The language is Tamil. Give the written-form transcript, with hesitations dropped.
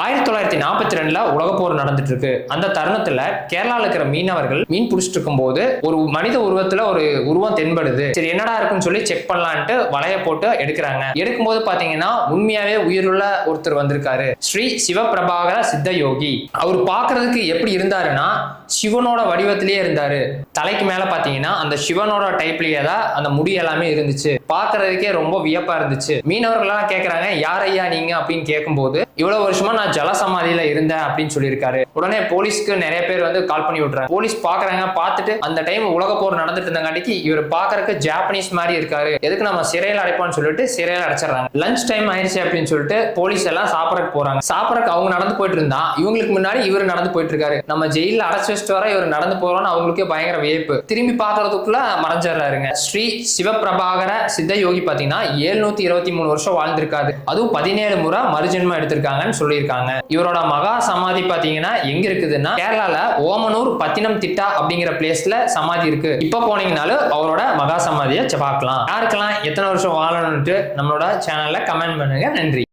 1942 உலக போர் நடந்துட்டு இருக்கு. அந்த தருணத்துல கேரளால இருக்கிற மீனவர்கள் மீன் பிடிச்சிட்டு இருக்கும் போது ஒரு மனித உருவத்துல ஒரு உருவம் தென்படுது. சரி என்னடா இருக்குன்னு சொல்லி செக் பண்ணலான்ட்டு வலைய போட்டு எடுக்கிறாங்க. எடுக்கும்போது பாத்தீங்கன்னா உண்மையாவே உயிருள்ள ஒருத்தர் வந்திருக்காரு. ஸ்ரீ சிவபிரபாகர சித்த யோகி. அவர் பாக்குறதுக்கு எப்படி இருந்தாருன்னா சிவனோட வடிவத்திலேயே இருந்தாரு. தலைக்கு மேல பாத்தீங்கன்னா அந்த சிவனோட டைப்லயே தான் அந்த முடி எல்லாமே இருந்துச்சு. பாக்குறதுக்கே ரொம்ப வியப்பா இருந்துச்சு. மீனவர்கள்லாம் கேக்குறாங்க யார் ஐயா நீங்க அப்படின்னு கேட்கும்போது இவ்வளவு வருஷமா நான் ஜலசமாதியில இருந்தேன் அப்படின்னு சொல்லியிருக்காரு. உடனே போலீஸ்க்கு நிறைய பேர் வந்து கால் பண்ணி விட்டுறாங்க. போலீஸ் பாக்குறாங்க. பார்த்துட்டு அந்த டைம் உலக போர் நடந்துட்டு இருந்தங்காட்டிக்கு இவர் பாக்குறதுக்கு ஜாப்பனீஸ் மாதிரி இருக்காரு, எதுக்கு நம்ம சிறையில் அடைப்போம்னு சொல்லிட்டு சிறையில் அடைச்சிடறாங்க. லஞ்ச் டைம் ஆயிடுச்சு அப்படின்னு சொல்லிட்டு போலீஸ் எல்லாம் சாப்பிடறதுக்கு போறாங்க. சாப்பிடறதுக்கு அவங்க நடந்து போயிட்டு இருந்தா இவங்களுக்கு முன்னாடி இவர் நடந்து போயிட்டு இருக்காரு. நம்ம ஜெயில அடைச்சு வச்சுட்டு வர இவர் நடந்து போறோம்னு அவங்களுக்கே பயங்கர வியப்பு. திரும்பி பாக்குறதுக்குள்ள மறைஞ்சிடறாருங்க. ஸ்ரீ சிவபிரபாகர சித்த யோகி பாத்தீங்கன்னா 723 வருஷம் வாழ்ந்திருக்காரு. அதுவும் 17 முறை மறுஜென்மம் எடுத்திருக்காங்கன்னு சொல்லியிருக்காங்க. இவரோட மகா சமாதி பாத்தீங்கன்னா எங்க இருக்குதுன்னா கேரளால ஓமனூர் பத்தினம் திட்டா அப்படிங்கிற பிளேஸ்ல சமாதி இருக்கு. இப்ப போனீங்கனாலும் அவரோட மகா சமாதியை பார்க்கலாம். யாருக்கெல்லாம் எத்தனை வருஷம் வாழணும்னு நம்மளோட சேனல்ல கமெண்ட் பண்ணுங்க. நன்றி.